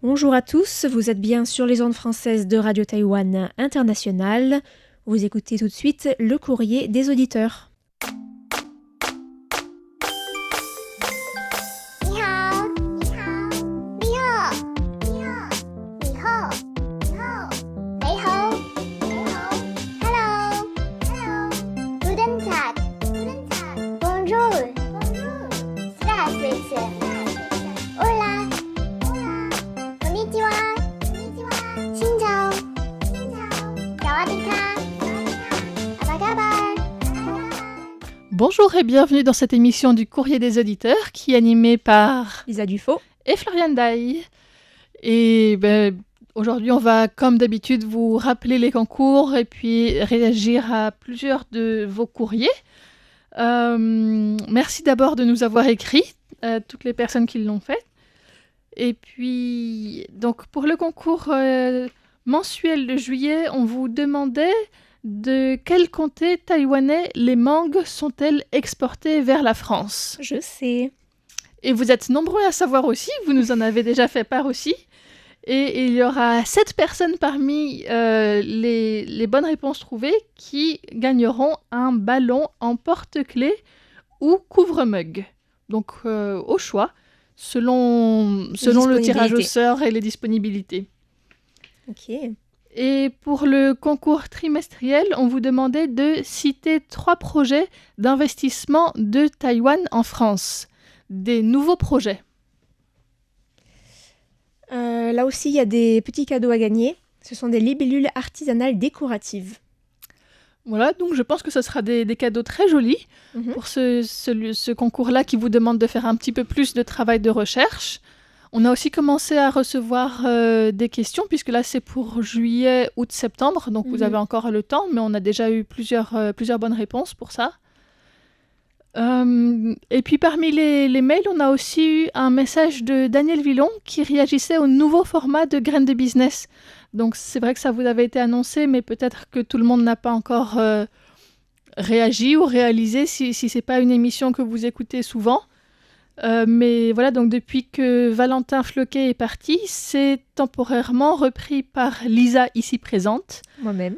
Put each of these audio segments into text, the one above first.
Bonjour à tous, vous êtes bien sur les ondes françaises de Radio Taïwan International. Vous écoutez tout de suite le courrier des auditeurs. 你好，你好，你好，你好，你好，你好，你好，你好，Hello, Hello, Guten Tag, Guten Tag, Bonjour, Bonjour, Здравствуйте, Hola, Hola, Konnichiwa, Konnichiwa, Xin chào, Xin chào, Sawadika, Abagabar. Bonjour et bienvenue dans cette émission du Courrier des auditeurs qui est animée par Lisa Dufaux. et Floriane Dai. Et aujourd'hui, on va, comme d'habitude, vous rappeler les concours et puis réagir à plusieurs de vos courriers. Merci d'abord de nous avoir écrit, toutes les personnes qui l'ont fait. Et puis, donc, pour le concours mensuel de juillet, on vous demandait de quel comté taïwanais les mangues sont-elles exportées vers la France? Je sais. Et vous êtes nombreux à savoir aussi, vous nous en avez déjà fait part aussi. Et il y aura 7 personnes parmi les bonnes réponses trouvées qui gagneront un ballon en porte-clés ou couvre-mug. Donc au choix, selon le tirage au sort et les disponibilités. Ok. Et pour le concours trimestriel, on vous demandait de citer 3 projets d'investissement de Taïwan en France. Des nouveaux projets. Là aussi, il y a des petits cadeaux à gagner. Ce sont des libellules artisanales décoratives. Voilà, donc je pense que ce sera des cadeaux très jolis pour ce concours-là qui vous demande de faire un petit peu plus de travail de recherche. On a aussi commencé à recevoir des questions, puisque là c'est pour juillet, août, septembre, donc vous avez encore le temps, mais on a déjà eu plusieurs bonnes réponses pour ça. Et puis parmi les mails, on a aussi eu un message de Daniel Villon qui réagissait au nouveau format de Graines de Business. Donc c'est vrai que ça vous avait été annoncé, mais peut-être que tout le monde n'a pas encore réagi ou réalisé si c'est pas une émission que vous écoutez souvent. Mais voilà, donc depuis que Valentin Floquet est parti, c'est temporairement repris par Lisa ici présente. Moi-même.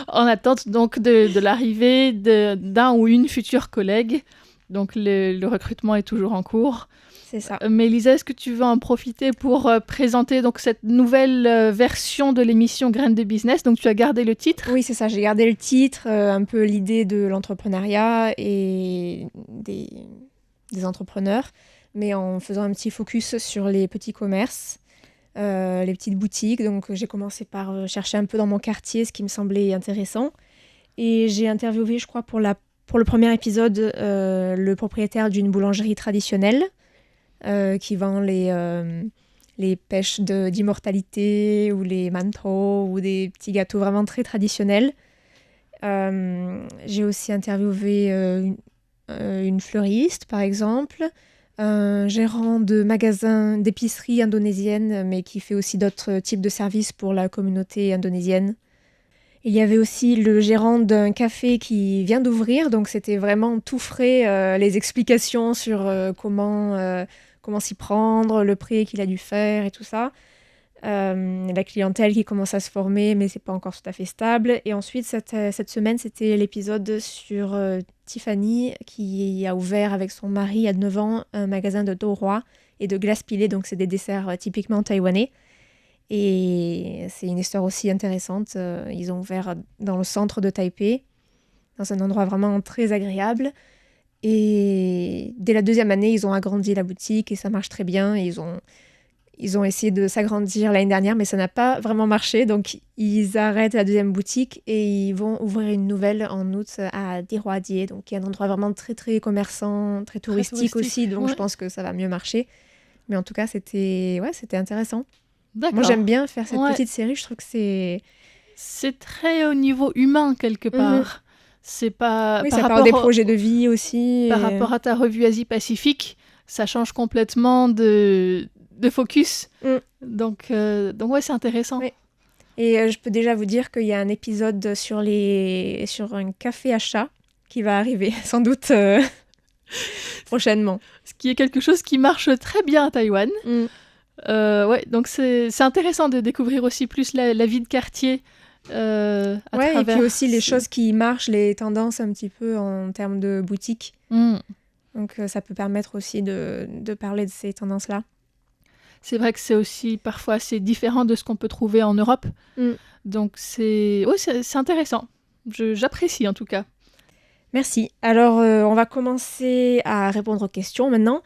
En attente donc de l'arrivée d'un ou une future collègue. Donc le recrutement est toujours en cours. C'est ça. Mais Lisa, est-ce que tu veux en profiter pour présenter donc cette nouvelle version de l'émission Graines de Business? Donc tu as gardé le titre. Oui, c'est ça. J'ai gardé le titre, un peu l'idée de l'entrepreneuriat et des entrepreneurs, mais en faisant un petit focus sur les petits commerces, les petites boutiques. Donc j'ai commencé par chercher un peu dans mon quartier ce qui me semblait intéressant. Et j'ai interviewé, je crois, pour le premier épisode, le propriétaire d'une boulangerie traditionnelle qui vend les pêches d'immortalité ou les mantou ou des petits gâteaux vraiment très traditionnels. J'ai aussi interviewé une fleuriste, par exemple, un gérant de magasin d'épicerie indonésienne, mais qui fait aussi d'autres types de services pour la communauté indonésienne. Il y avait aussi le gérant d'un café qui vient d'ouvrir, donc c'était vraiment tout frais, les explications sur comment s'y prendre, le prix qu'il a dû faire et tout ça. La clientèle qui commence à se former, mais c'est pas encore tout à fait stable. Et ensuite, cette semaine, c'était l'épisode sur Tiffany, qui a ouvert avec son mari à 9 ans un magasin de doroi et de glace pilée, donc c'est des desserts typiquement taïwanais. Et c'est une histoire aussi intéressante. Ils ont ouvert dans le centre de Taipei, dans un endroit vraiment très agréable. Et dès la 2e année, ils ont agrandi la boutique et ça marche très bien. Et ils ont essayé de s'agrandir l'année dernière, mais ça n'a pas vraiment marché. Donc, ils arrêtent la 2e boutique et ils vont ouvrir une nouvelle en août à Diroadier, donc qui est un endroit vraiment très, très commerçant, très touristique aussi. Donc, je pense que ça va mieux marcher. Mais en tout cas, c'était intéressant. D'accord. Moi, j'aime bien faire cette petite série. Je trouve que c'est très au niveau humain, quelque part. C'est pas... Oui, ça parle des projets de vie aussi. Par rapport à ta revue Asie-Pacifique, ça change complètement de focus. Donc ouais, c'est intéressant. Oui. Et je peux déjà vous dire qu'il y a un épisode sur un café à chat qui va arriver, sans doute prochainement. Ce qui est quelque chose qui marche très bien à Taïwan. Ouais, donc c'est intéressant de découvrir aussi plus la vie de quartier à Ouais, et travers puis aussi les choses qui marchent, les tendances un petit peu en termes de boutique. Mm. Donc ça peut permettre aussi de parler de ces tendances-là. C'est vrai que c'est aussi parfois assez différent de ce qu'on peut trouver en Europe. Mm. Donc c'est intéressant. J'apprécie en tout cas. Merci. Alors, on va commencer à répondre aux questions maintenant.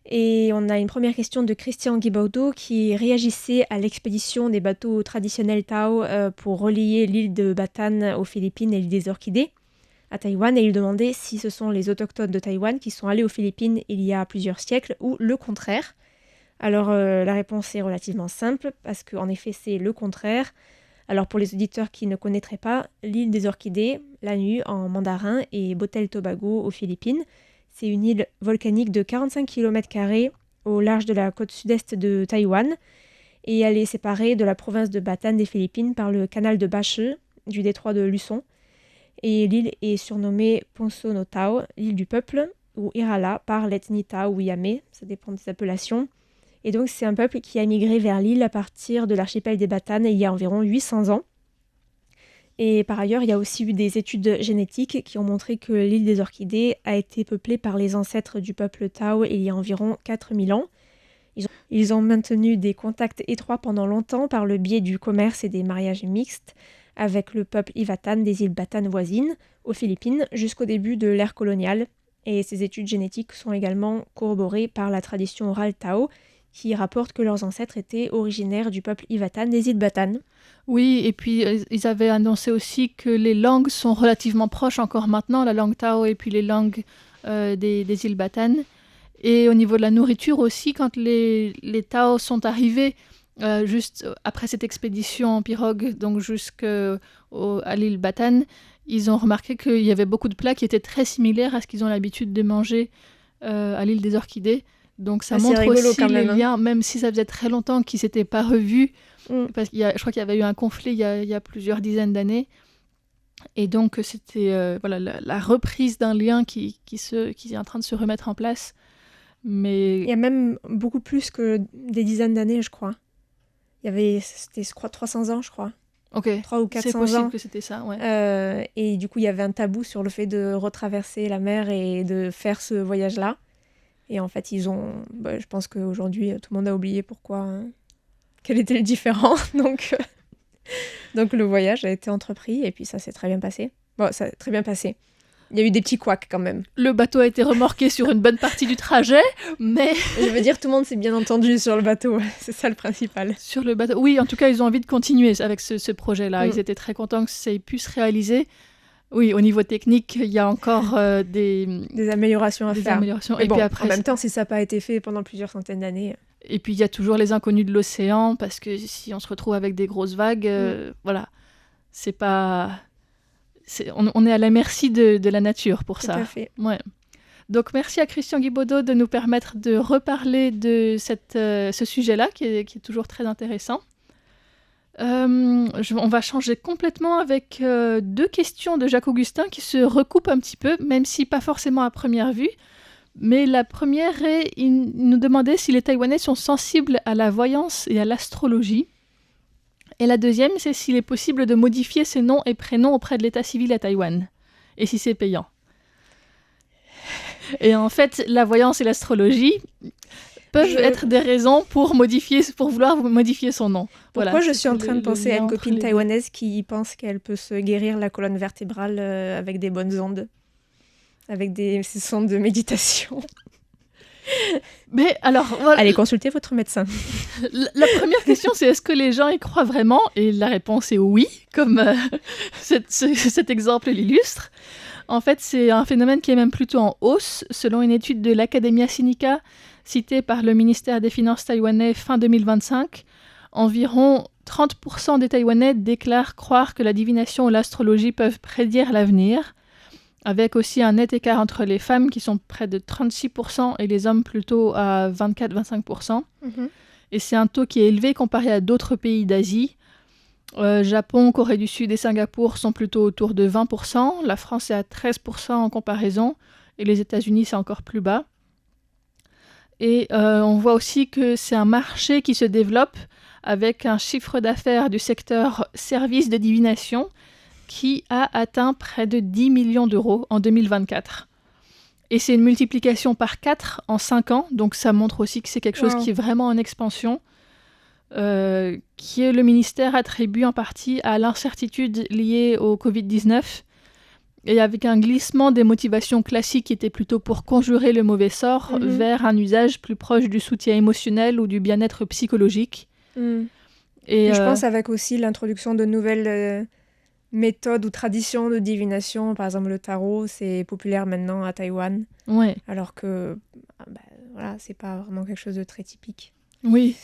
Et on a une première question de Christian Guibaudo qui réagissait à l'expédition des bateaux traditionnels Tao pour relier l'île de Bataan aux Philippines et l'île des Orchidées à Taïwan. Et il demandait si ce sont les autochtones de Taïwan qui sont allés aux Philippines il y a plusieurs siècles ou le contraire. Alors, la réponse est relativement simple parce qu'en effet, c'est le contraire. Alors, pour les auditeurs qui ne connaîtraient pas, l'île des Orchidées, Lanú en mandarin et Botel Tobago aux Philippines, c'est une île volcanique de 45 km² au large de la côte sud-est de Taïwan et elle est séparée de la province de Bataan des Philippines par le canal de Bache du détroit de Luçon. Et l'île est surnommée Ponso no Tao, l'île du peuple, ou Irala par l'ethnie Tao ou Yamé, ça dépend des appellations. Et donc c'est un peuple qui a migré vers l'île à partir de l'archipel des Batanes il y a environ 800 ans. Et par ailleurs, il y a aussi eu des études génétiques qui ont montré que l'île des Orchidées a été peuplée par les ancêtres du peuple Tao il y a environ 4000 ans. Ils ont maintenu des contacts étroits pendant longtemps par le biais du commerce et des mariages mixtes avec le peuple Ivatan des îles Batanes voisines, aux Philippines, jusqu'au début de l'ère coloniale. Et ces études génétiques sont également corroborées par la tradition orale Tao, qui rapporte que leurs ancêtres étaient originaires du peuple Ivatan des îles Batanes. Oui, et puis ils avaient annoncé aussi que les langues sont relativement proches encore maintenant, la langue Tao et puis les langues des îles Batanes. Et au niveau de la nourriture aussi, quand les Tao sont arrivés juste après cette expédition en pirogue, donc jusqu'à l'île Batane, ils ont remarqué qu'il y avait beaucoup de plats qui étaient très similaires à ce qu'ils ont l'habitude de manger à l'île des Orchidées. Donc ça montre aussi les liens, même si ça faisait très longtemps qu'ils ne s'étaient pas revus, parce je crois qu'il y avait eu un conflit il y a plusieurs dizaines d'années. Et donc c'était voilà, la reprise d'un lien qui est en train de se remettre en place. Mais... Il y a même beaucoup plus que des dizaines d'années, je crois. C'était 300 ans, je crois. Ok, 300 ou 400 ans. C'est possible que c'était ça, ouais. Et du coup, il y avait un tabou sur le fait de retraverser la mer et de faire ce voyage-là. Et en fait, je pense qu'aujourd'hui, tout le monde a oublié quel était le différent. Donc le voyage a été entrepris et puis ça s'est très bien passé. Bon, ça a très bien passé. Il y a eu des petits couacs quand même. Le bateau a été remorqué sur une bonne partie du trajet, mais... Je veux dire, tout le monde s'est bien entendu sur le bateau. C'est ça le principal. Sur le bateau, oui, en tout cas, ils ont envie de continuer avec ce projet-là. Ils étaient très contents que ça ait pu se réaliser. Oui, au niveau technique, il y a encore des améliorations à faire. Et bon, puis après, en même temps, si ça n'a pas été fait pendant plusieurs centaines d'années... Et puis, il y a toujours les inconnus de l'océan, parce que si on se retrouve avec des grosses vagues, voilà, c'est pas... On est à la merci de la nature pour ça. Tout à fait. Ouais. Donc, merci à Christian Guibaudo de nous permettre de reparler de ce sujet-là, qui est toujours très intéressant. On va changer complètement avec 2 questions de Jacques Augustin qui se recoupent un petit peu, même si pas forcément à première vue. Mais la première il nous demandait si les Taïwanais sont sensibles à la voyance et à l'astrologie. Et la deuxième, c'est s'il est possible de modifier ses noms et prénoms auprès de l'état civil à Taïwan. Et si c'est payant. Et en fait, la voyance et l'astrologie peuvent être des raisons pour vouloir modifier son nom. Pourquoi voilà, je suis en train de penser à une copine taïwanaise qui pense qu'elle peut se guérir la colonne vertébrale avec des bonnes ondes, avec ces sondes de méditation. Mais alors, voilà. Allez consulter votre médecin. La première question, c'est est-ce que les gens y croient vraiment? Et la réponse est oui, comme cet exemple l'illustre. En fait, c'est un phénomène qui est même plutôt en hausse, selon une étude de l'Academia Sinica, citée par le ministère des Finances taïwanais fin 2025. Environ 30% des Taïwanais déclarent croire que la divination ou l'astrologie peuvent prédire l'avenir, avec aussi un net écart entre les femmes qui sont près de 36% et les hommes plutôt à 24-25%. Et c'est un taux qui est élevé comparé à d'autres pays d'Asie. Japon, Corée du Sud et Singapour sont plutôt autour de 20%. La France est à 13% en comparaison. Et les États-Unis, c'est encore plus bas. Et on voit aussi que c'est un marché qui se développe avec un chiffre d'affaires du secteur services de divination qui a atteint près de 10 millions d'euros en 2024. Et c'est une multiplication par 4 en 5 ans, donc ça montre aussi que c'est quelque chose qui est vraiment en expansion, qui le ministère attribue en partie à l'incertitude liée au Covid-19 et avec un glissement des motivations classiques qui étaient plutôt pour conjurer le mauvais sort vers un usage plus proche du soutien émotionnel ou du bien-être psychologique. Et je pense avec aussi l'introduction de nouvelles méthodes ou traditions de divination, par exemple le tarot, c'est populaire maintenant à Taïwan, alors que voilà, c'est pas vraiment quelque chose de très typique. Oui,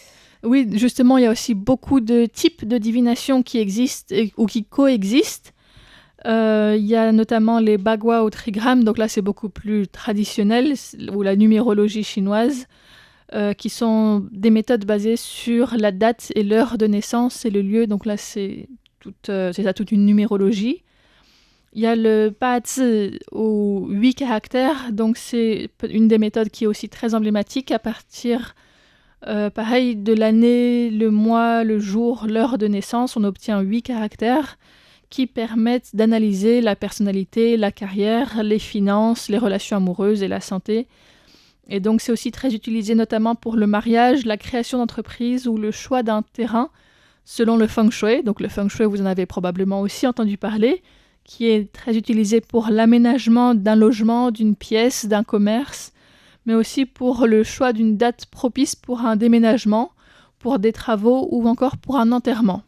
justement, il y a aussi beaucoup de types de divination qui existent ou qui coexistent. Il y a notamment les bagua au trigramme, donc là c'est beaucoup plus traditionnel, ou la numérologie chinoise, qui sont des méthodes basées sur la date et l'heure de naissance et le lieu, donc là c'est toute une numérologie. Il y a le Bazi aux 8 caractères, donc c'est une des méthodes qui est aussi très emblématique à partir pareil de l'année, le mois, le jour, l'heure de naissance, on obtient 8 caractères qui permettent d'analyser la personnalité, la carrière, les finances, les relations amoureuses et la santé. Et donc c'est aussi très utilisé notamment pour le mariage, la création d'entreprise ou le choix d'un terrain selon le feng shui. Donc le feng shui, vous en avez probablement aussi entendu parler, qui est très utilisé pour l'aménagement d'un logement, d'une pièce, d'un commerce, mais aussi pour le choix d'une date propice pour un déménagement, pour des travaux ou encore pour un enterrement.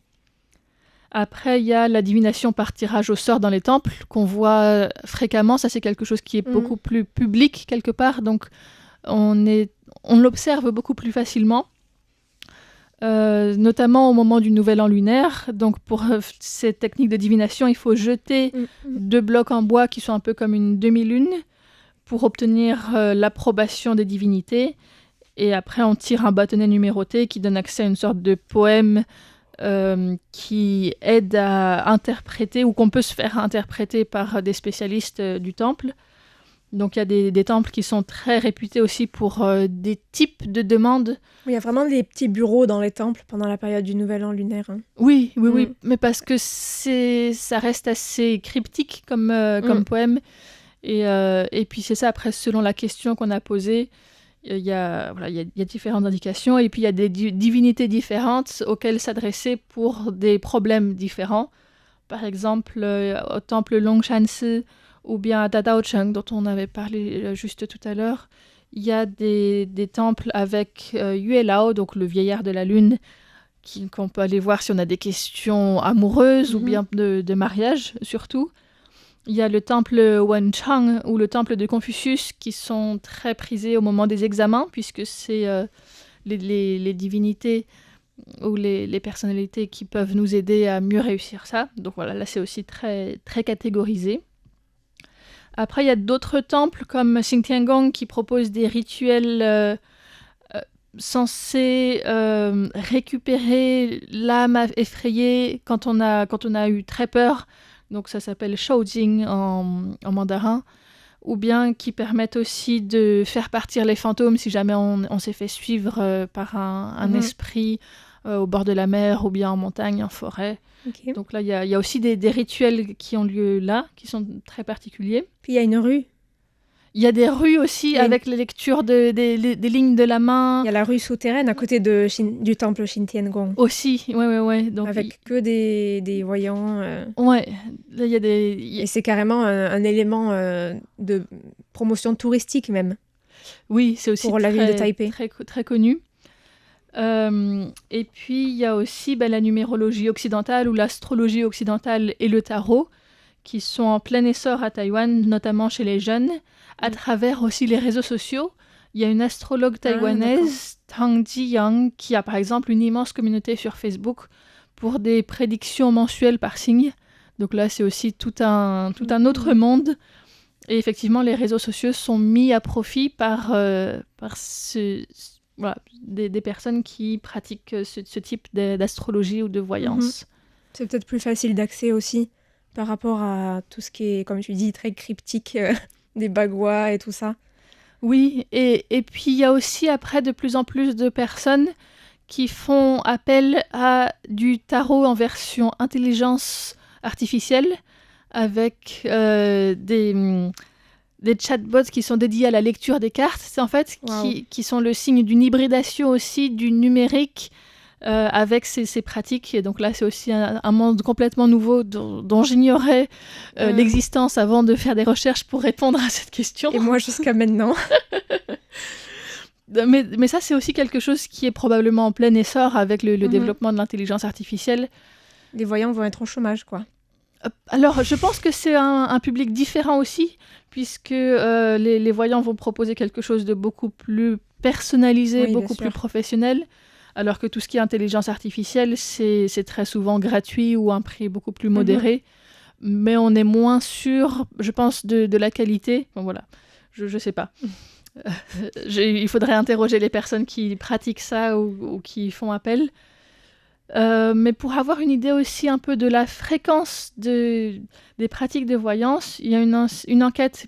Après, il y a la divination par tirage au sort dans les temples, qu'on voit fréquemment. Ça, c'est quelque chose qui est beaucoup plus public, quelque part. Donc, on l'observe beaucoup plus facilement, notamment au moment du nouvel an lunaire. Donc, pour cette technique de divination, il faut jeter 2 blocs en bois qui sont un peu comme une demi-lune pour obtenir l'approbation des divinités. Et après, on tire un bâtonnet numéroté qui donne accès à une sorte de poème qui aide à interpréter ou qu'on peut se faire interpréter par des spécialistes du temple. Donc il y a des temples qui sont très réputés aussi pour des types de demandes. Il y a vraiment des petits bureaux dans les temples pendant la période du Nouvel An lunaire. Oui, mais parce que ça reste assez cryptique comme poème. Et puis c'est ça, après, selon la question qu'on a posée, il y a différentes indications, et puis il y a des divinités différentes auxquelles s'adresser pour des problèmes différents. Par exemple, au temple Longshansi ou bien à Dadaocheng, dont on avait parlé juste tout à l'heure, il y a des temples avec Yue Lao, donc le vieillard de la lune, qu'on peut aller voir si on a des questions amoureuses ou bien de mariage surtout. Il y a le temple Wenchang ou le temple de Confucius qui sont très prisés au moment des examens, puisque c'est les divinités ou les personnalités qui peuvent nous aider à mieux réussir ça. Donc voilà, là c'est aussi très, très catégorisé. Après, il y a d'autres temples comme Xingtiangong qui proposent des rituels censés récupérer l'âme effrayée quand on a eu très peur. Donc ça s'appelle Shaojing en mandarin, ou bien qui permettent aussi de faire partir les fantômes si jamais on s'est fait suivre par un esprit au bord de la mer, ou bien en montagne, en forêt. Okay. Donc là, il y a aussi des rituels qui ont lieu là, qui sont très particuliers. Puis il y a une rue. Il y a des rues aussi avec la lecture des lignes de la main. Il y a la rue souterraine à côté du temple Xingtiangong. Aussi, ouais. Donc, avec que des voyants. Ouais, là il y a des... Et c'est carrément un élément de promotion touristique même. Oui, c'est aussi pour la ville de Taipei. Très, très connu. Et puis il y a aussi la numérologie occidentale ou l'astrologie occidentale et le tarot, qui sont en plein essor à Taïwan, notamment chez les jeunes, à travers aussi les réseaux sociaux. Il y a une astrologue taïwanaise, Tang Jiyang, qui a par exemple une immense communauté sur Facebook pour des prédictions mensuelles par signe. Donc là, c'est aussi tout un autre monde. Et effectivement, les réseaux sociaux sont mis à profit par des personnes qui pratiquent ce type d'astrologie ou de voyance. C'est peut-être plus facile d'accès aussi par rapport à tout ce qui est, comme tu dis, très cryptique, des bagua et tout ça. Oui, et puis il y a aussi après de plus en plus de personnes qui font appel à du tarot en version intelligence artificielle avec des chatbots qui sont dédiés à la lecture des cartes. C'est en fait Waouh. qui sont le signe d'une hybridation aussi du numérique avec ces pratiques. Et donc là, c'est aussi un monde complètement nouveau dont j'ignorais l'existence avant de faire des recherches pour répondre à cette question. Et moi, jusqu'à maintenant. Mais ça, c'est aussi quelque chose qui est probablement en plein essor avec le développement de l'intelligence artificielle. Les voyants vont être au chômage, quoi. Alors, je pense que c'est un public différent aussi, puisque les voyants vont proposer quelque chose de beaucoup plus personnalisé, Oui, beaucoup bien plus sûr. professionnel, alors que tout ce qui est intelligence artificielle, c'est très souvent gratuit ou un prix beaucoup plus modéré, mais on est moins sûr, je pense, de la qualité. Bon, voilà, je sais pas. Il faudrait interroger les personnes qui pratiquent ça ou qui y font appel. Mais pour avoir une idée aussi un peu de la fréquence des pratiques de voyance, il y a une enquête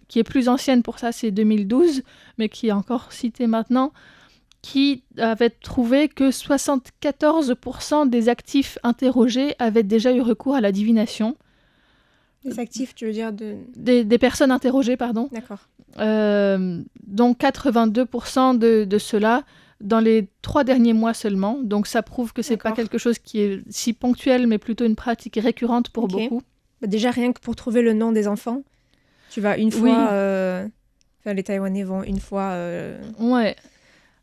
qui est plus ancienne pour ça, c'est 2012, mais qui est encore citée maintenant, qui avait trouvé que 74% des actifs interrogés avaient déjà eu recours à la divination. Les actifs, tu veux dire de... Des personnes interrogées, pardon. D'accord. Donc 82% de ceux-là dans les 3 derniers mois seulement. Donc ça prouve que c'est pas D'accord. quelque chose qui est si ponctuel, mais plutôt une pratique récurrente pour Ok. beaucoup. Bah, déjà, rien que pour trouver le nom des enfants, tu vas une Oui. fois... Enfin, les Taïwanais vont une fois... Ouais.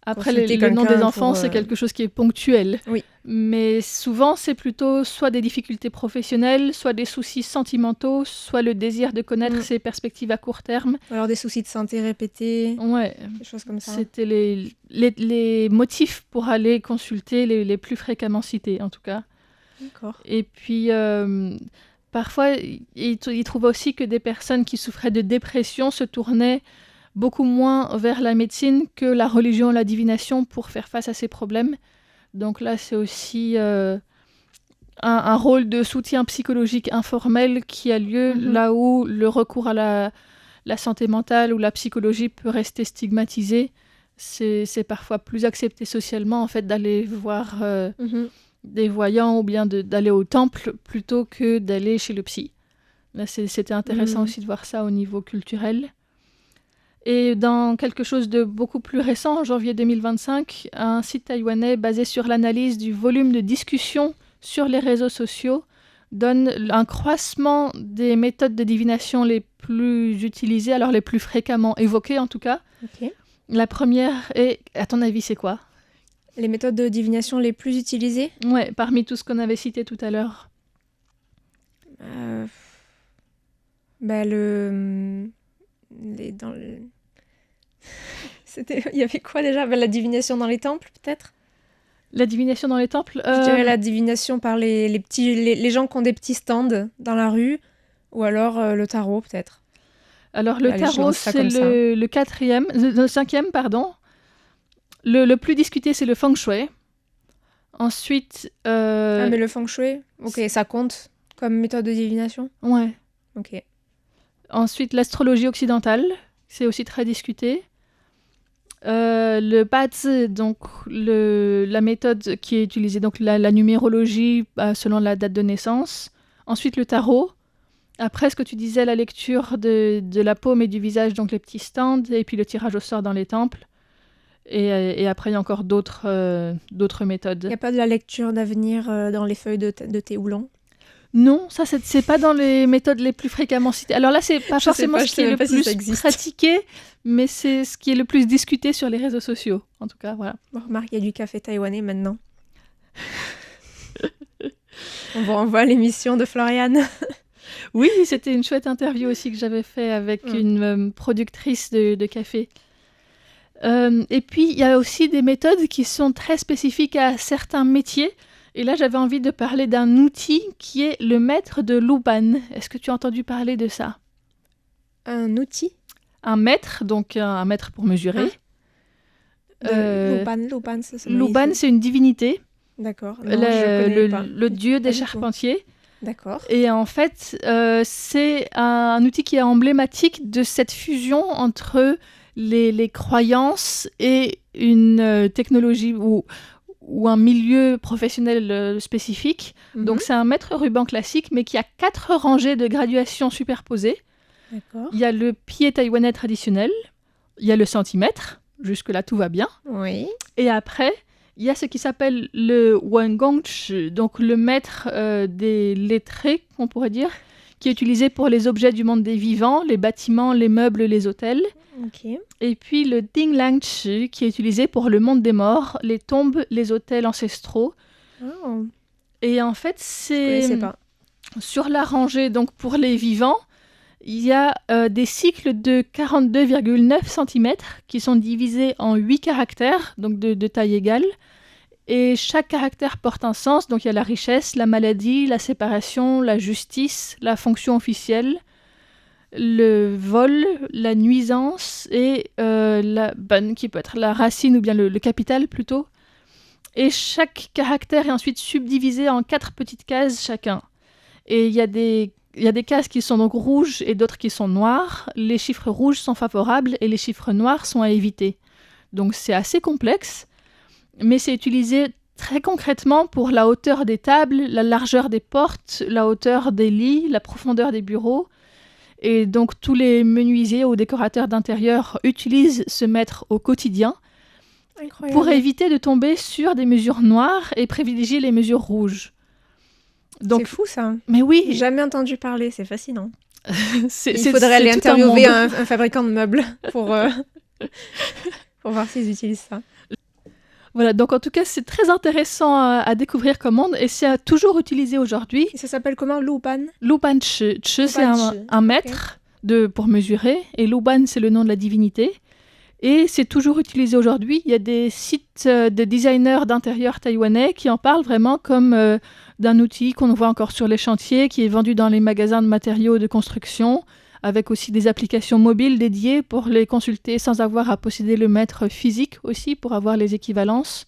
Après, Consulter le nom quelqu'un des enfants, pour, c'est quelque chose qui est ponctuel. Oui. Mais souvent, c'est plutôt soit des difficultés professionnelles, soit des soucis sentimentaux, soit le désir de connaître ses perspectives à court terme. Ou alors des soucis de santé répétés, Ouais. des choses comme ça. C'était les motifs pour aller consulter les plus fréquemment cités, en tout cas. D'accord. Et puis, parfois, ils trouvaient aussi que des personnes qui souffraient de dépression se tournaient beaucoup moins vers la médecine que la religion et la divination pour faire face à ces problèmes. Donc là, c'est aussi un rôle de soutien psychologique informel qui a lieu là où le recours à la santé mentale ou la psychologie peut rester stigmatisé. C'est parfois plus accepté socialement, en fait, d'aller voir des voyants ou bien d'aller au temple plutôt que d'aller chez le psy. Là, c'était intéressant aussi de voir ça au niveau culturel. Et dans quelque chose de beaucoup plus récent, en janvier 2025, un site taïwanais basé sur l'analyse du volume de discussions sur les réseaux sociaux donne un croissement des méthodes de divination les plus utilisées, alors les plus fréquemment évoquées en tout cas. Ok. La première est, à ton avis, c'est quoi ? Les méthodes de divination les plus utilisées? Ouais, parmi tout ce qu'on avait cité tout à l'heure. Bah, il y avait quoi déjà? Bah, la divination dans les temples, peut-être? La divination dans les temples Je dirais la divination par les gens qui ont des petits stands dans la rue, ou alors le tarot, peut-être. Alors, le Allez, je tarot, lance ça c'est comme ça. le cinquième, pardon. Le plus discuté, c'est le feng shui. Ensuite... Ah, mais le feng shui? Ok, ça compte comme méthode de divination? Ouais. Ok. Ensuite, l'astrologie occidentale, c'est aussi très discuté. Le bazi, donc la méthode qui est utilisée, donc la numérologie selon la date de naissance. Ensuite, le tarot. Après, ce que tu disais, la lecture de la paume et du visage, donc les petits stands, et puis le tirage au sort dans les temples. Et après, il y a encore d'autres méthodes. Il n'y a pas de la lecture d'avenir dans les feuilles de thé oolong? Non, ça, c'est pas dans les méthodes les plus fréquemment citées. Alors là, c'est pas forcément ce qui est le plus pratiqué, mais c'est ce qui est le plus discuté sur les réseaux sociaux. En tout cas, voilà. Bon, remarque, il y a du café taïwanais maintenant. On vous renvoie à l'émission de Floriane. Oui, c'était une chouette interview aussi que j'avais fait avec une productrice de café. Et puis, il y a aussi des méthodes qui sont très spécifiques à certains métiers. Et là, j'avais envie de parler d'un outil qui est le mètre de Luban. Est-ce que tu as entendu parler de ça? Un outil? Un mètre, donc un mètre pour mesurer. Luban, Luban, c'est une divinité. D'accord. Non, je connais pas. Le dieu des charpentiers. D'accord. Et en fait, c'est un outil qui est emblématique de cette fusion entre les croyances et une technologie ou un milieu professionnel spécifique. Donc c'est un mètre ruban classique, mais qui a 4 rangées de graduations superposées. D'accord. Il y a le pied taïwanais traditionnel, il y a le centimètre, jusque-là tout va bien. Oui. Et après, il y a ce qui s'appelle le Wengongchi, donc le mètre des lettrés, on pourrait dire, qui est utilisé pour les objets du monde des vivants, les bâtiments, les meubles, les hôtels. Ok. Et puis le Dinglangchi, qui est utilisé pour le monde des morts, les tombes, les hôtels ancestraux. Oh, Et en fait, je connaissais c'est pas. sur la rangée, donc pour les vivants, il y a des cycles de 42,9 cm qui sont divisés en 8 caractères, donc de taille égale. Et chaque caractère porte un sens, donc il y a la richesse, la maladie, la séparation, la justice, la fonction officielle, le vol, la nuisance et la bonne, qui peut être la racine ou bien le capital plutôt. Et chaque caractère est ensuite subdivisé en 4 petites cases chacun. Et il y a des cases qui sont donc rouges et d'autres qui sont noires. Les chiffres rouges sont favorables et les chiffres noirs sont à éviter. Donc c'est assez complexe, mais c'est utilisé très concrètement pour la hauteur des tables, la largeur des portes, la hauteur des lits, la profondeur des bureaux. Et donc tous les menuisiers ou décorateurs d'intérieur utilisent ce mètre au quotidien Incroyable. pour éviter de tomber sur des mesures noires et privilégier les mesures rouges. C'est fou ça. Mais oui, J'ai jamais entendu parler, c'est fascinant. c'est Il faudrait aller tout un interviewer monde. un fabricant de meubles pour voir s'ils utilisent ça. Voilà, donc en tout cas, c'est très intéressant à découvrir comme monde et c'est toujours utilisé aujourd'hui. Et ça s'appelle comment, Luban? Luban Chi. Chi, c'est Luban Chi, un mètre pour mesurer et Luban, c'est le nom de la divinité. Et c'est toujours utilisé aujourd'hui. Il y a des sites de designers d'intérieur taïwanais qui en parlent vraiment comme d'un outil qu'on voit encore sur les chantiers, qui est vendu dans les magasins de matériaux de construction, avec aussi des applications mobiles dédiées pour les consulter sans avoir à posséder le mètre physique aussi, pour avoir les équivalences.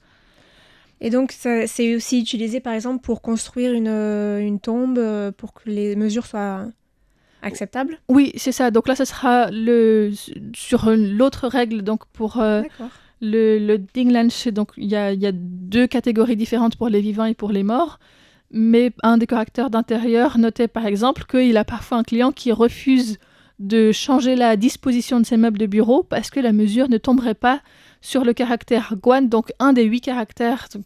Et donc, c'est aussi utilisé, par exemple, pour construire une tombe, pour que les mesures soient acceptables? Oui, c'est ça. Donc là, ce sera sur l'autre règle, donc pour D'accord. le Dinglanche. Donc il y a 2 catégories différentes pour les vivants et pour les morts. Mais un décorateur d'intérieur notait par exemple qu'il a parfois un client qui refuse de changer la disposition de ses meubles de bureau parce que la mesure ne tomberait pas sur le caractère guan, donc un des 8 caractères, donc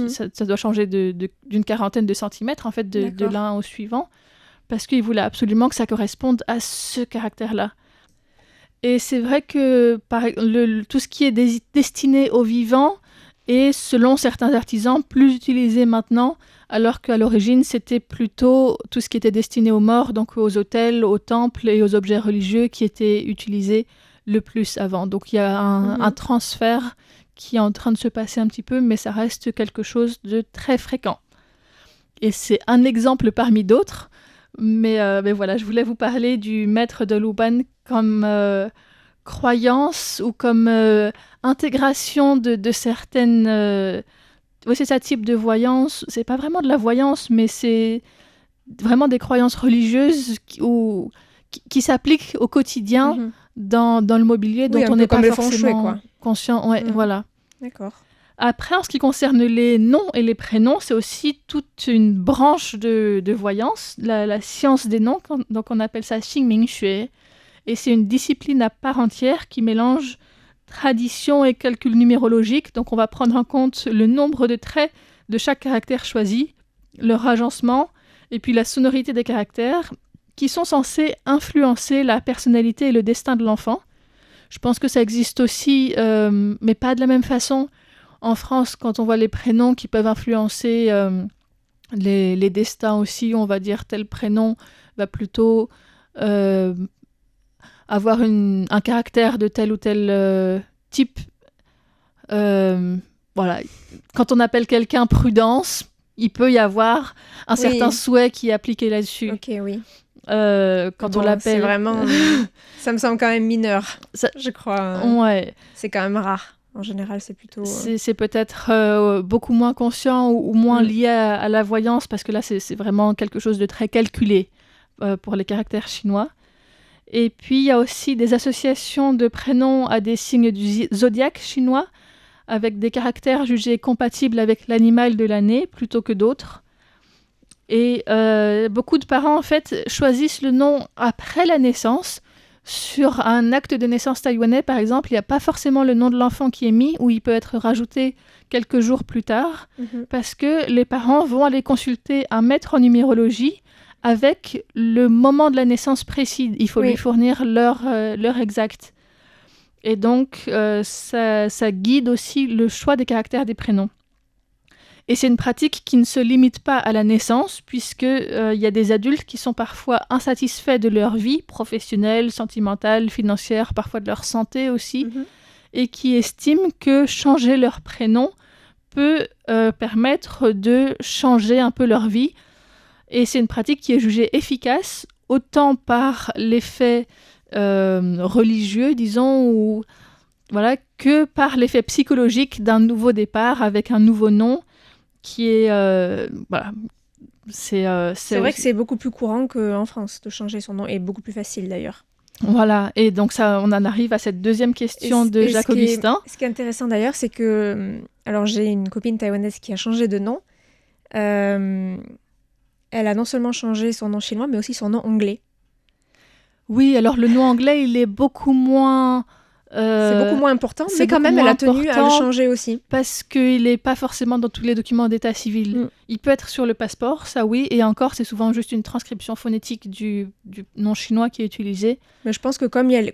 ça doit changer d'une quarantaine de centimètres en fait, de D'accord. l'un au suivant, parce qu'il voulait absolument que ça corresponde à ce caractère-là. Et c'est vrai que tout ce qui est destiné aux vivants est, selon certains artisans, plus utilisé maintenant, alors qu'à l'origine, c'était plutôt tout ce qui était destiné aux morts, donc aux hôtels, aux temples et aux objets religieux qui étaient utilisés le plus avant. Donc il y a un transfert qui est en train de se passer un petit peu, mais ça reste quelque chose de très fréquent. Et c'est un exemple parmi d'autres, mais voilà, je voulais vous parler du mètre de Luban comme croyance ou comme intégration de certaines... Oui, c'est ça, type de voyance. C'est pas vraiment de la voyance, mais c'est vraiment des croyances religieuses qui s'appliquent au quotidien dans le mobilier dont Oui, un on peu n'est pas comme le feng shui, forcément quoi. conscient. Ouais, voilà. D'accord. Après, en ce qui concerne les noms et les prénoms, c'est aussi toute une branche de voyance, la science des noms, donc on appelle ça Xingming Xue. Et c'est une discipline à part entière qui mélange tradition et calcul numérologique. Donc on va prendre en compte le nombre de traits de chaque caractère choisi, leur agencement et puis la sonorité des caractères qui sont censés influencer la personnalité et le destin de l'enfant. Je pense que ça existe aussi, mais pas de la même façon. En France, quand on voit les prénoms qui peuvent influencer les destins aussi, on va dire tel prénom va plutôt avoir un caractère de tel ou tel type. Voilà. Quand on appelle quelqu'un Prudence, il peut y avoir un certain souhait qui est appliqué là-dessus. Ok, oui. Quand on l'appelle... C'est vraiment... ça me semble quand même mineur, je crois. Ouais. C'est quand même rare. En général, c'est plutôt... C'est peut-être beaucoup moins conscient ou moins lié à la voyance, parce que là, c'est vraiment quelque chose de très calculé pour les caractères chinois. Et puis, il y a aussi des associations de prénoms à des signes du zodiaque chinois, avec des caractères jugés compatibles avec l'animal de l'année plutôt que d'autres. Et beaucoup de parents, en fait, choisissent le nom après la naissance. Sur un acte de naissance taïwanais, par exemple, il n'y a pas forcément le nom de l'enfant qui est mis, ou il peut être rajouté quelques jours plus tard, parce que les parents vont aller consulter un maître en numérologie avec le moment de la naissance précis. Il faut lui fournir l'heure exacte. Et donc, ça guide aussi le choix des caractères des prénoms. Et c'est une pratique qui ne se limite pas à la naissance, puisqu'il y a des adultes qui sont parfois insatisfaits de leur vie professionnelle, sentimentale, financière, parfois de leur santé aussi, et qui estiment que changer leur prénom peut permettre de changer un peu leur vie. Et c'est une pratique qui est jugée efficace, autant par l'effet religieux, disons, ou, voilà, que par l'effet psychologique d'un nouveau départ avec un nouveau nom, qui est... voilà. C'est vrai que c'est beaucoup plus courant qu'en France de changer son nom, et beaucoup plus facile d'ailleurs. Voilà, et donc ça, on en arrive à cette deuxième question de Jacques Augustin. Ce qui est intéressant d'ailleurs, c'est que... Alors j'ai une copine taïwanaise qui a changé de nom. Elle a non seulement changé son nom chinois, mais aussi son nom anglais. Oui, alors le nom anglais, il est beaucoup moins... c'est beaucoup moins important, mais quand même, elle a tenu à le changer aussi. Parce qu'il n'est pas forcément dans tous les documents d'état civil. Il peut être sur le passeport, ça oui, et encore, c'est souvent juste une transcription phonétique du nom chinois qui est utilisé. Mais je pense que comme elle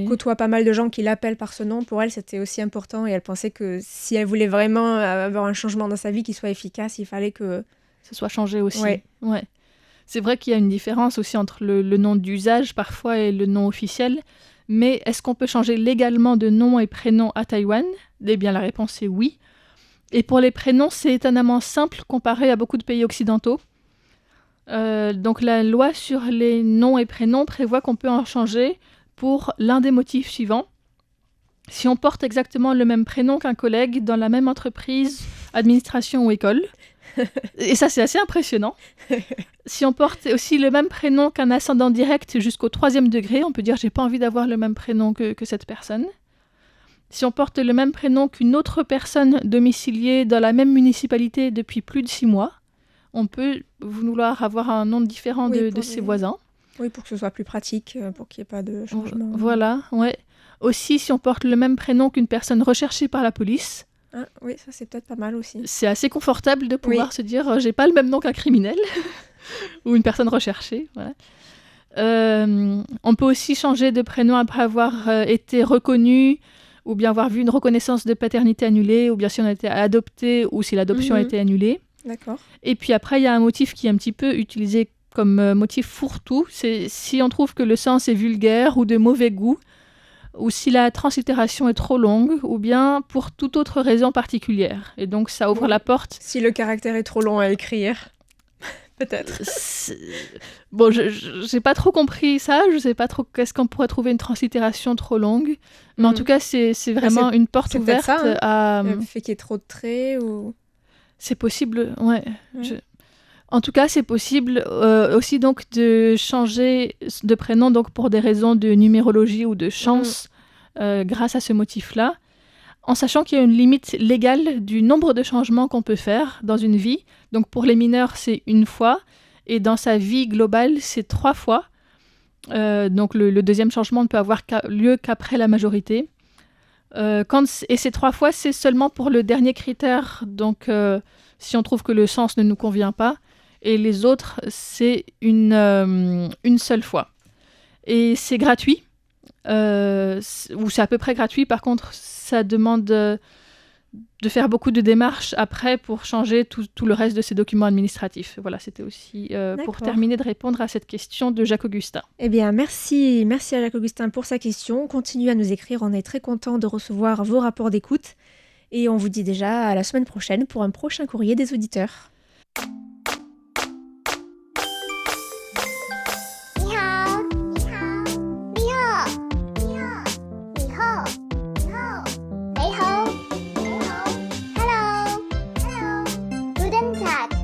côtoie pas mal de gens qui l'appellent par ce nom, pour elle, c'était aussi important, et elle pensait que si elle voulait vraiment avoir un changement dans sa vie qui soit efficace, il fallait que... ça soit changé aussi. Ouais. C'est vrai qu'il y a une différence aussi entre le nom d'usage, parfois, et le nom officiel. Mais est-ce qu'on peut changer légalement de nom et prénom à Taïwan ? Eh bien, la réponse est oui. Et pour les prénoms, c'est étonnamment simple comparé à beaucoup de pays occidentaux. Donc, la loi sur les noms et prénoms prévoit qu'on peut en changer pour l'un des motifs suivants. Si on porte exactement le même prénom qu'un collègue dans la même entreprise, administration ou école. Et ça, c'est assez impressionnant. Si on porte aussi le même prénom qu'un ascendant direct jusqu'au 3e degré, on peut dire « j'ai pas envie d'avoir le même prénom que cette personne ». Si on porte le même prénom qu'une autre personne domiciliée dans la même municipalité depuis plus de 6 mois, on peut vouloir avoir un nom différent de ses voisins. Oui, pour que ce soit plus pratique, pour qu'il n'y ait pas de changement. Voilà, ouais. Aussi, si on porte le même prénom qu'une personne recherchée par la police. Ah, oui, ça c'est peut-être pas mal aussi. C'est assez confortable de pouvoir se dire j'ai pas le même nom qu'un criminel ou une personne recherchée. Voilà. On peut aussi changer de prénom après avoir été reconnu ou bien avoir vu une reconnaissance de paternité annulée ou bien si on a été adopté ou si l'adoption a été annulée. D'accord. Et puis après, il y a un motif qui est un petit peu utilisé comme motif fourre-tout. C'est si on trouve que le sens est vulgaire ou de mauvais goût, ou si la translittération est trop longue, ou bien pour toute autre raison particulière. Et donc, ça ouvre la porte. Si le caractère est trop long à écrire, peut-être. Bon, j'ai pas trop compris ça. Je sais pas trop qu'est-ce qu'on pourrait trouver une translittération trop longue. Mais en tout cas, c'est vraiment une porte ouverte ça, à... Le fait qu'il y ait trop de traits ou... C'est possible, ouais. En tout cas, c'est possible aussi donc de changer de prénom donc pour des raisons de numérologie ou de chance grâce à ce motif-là, en sachant qu'il y a une limite légale du nombre de changements qu'on peut faire dans une vie. Donc pour les mineurs, c'est 1 fois, et dans sa vie globale, c'est 3 fois. Donc le deuxième changement ne peut avoir lieu qu'après la majorité. Et ces 3 fois, c'est seulement pour le dernier critère, donc si on trouve que le sens ne nous convient pas. Et les autres, c'est une seule fois. Et c'est gratuit, ou c'est à peu près gratuit. Par contre, ça demande de faire beaucoup de démarches après pour changer tout le reste de ces documents administratifs. Voilà, c'était aussi pour terminer de répondre à cette question de Jacques Augustin. Eh bien, merci à Jacques Augustin pour sa question. Continuez à nous écrire, on est très content de recevoir vos rapports d'écoute. Et on vous dit déjà à la semaine prochaine pour un prochain courrier des auditeurs. 你好，Hello，Guten Tag。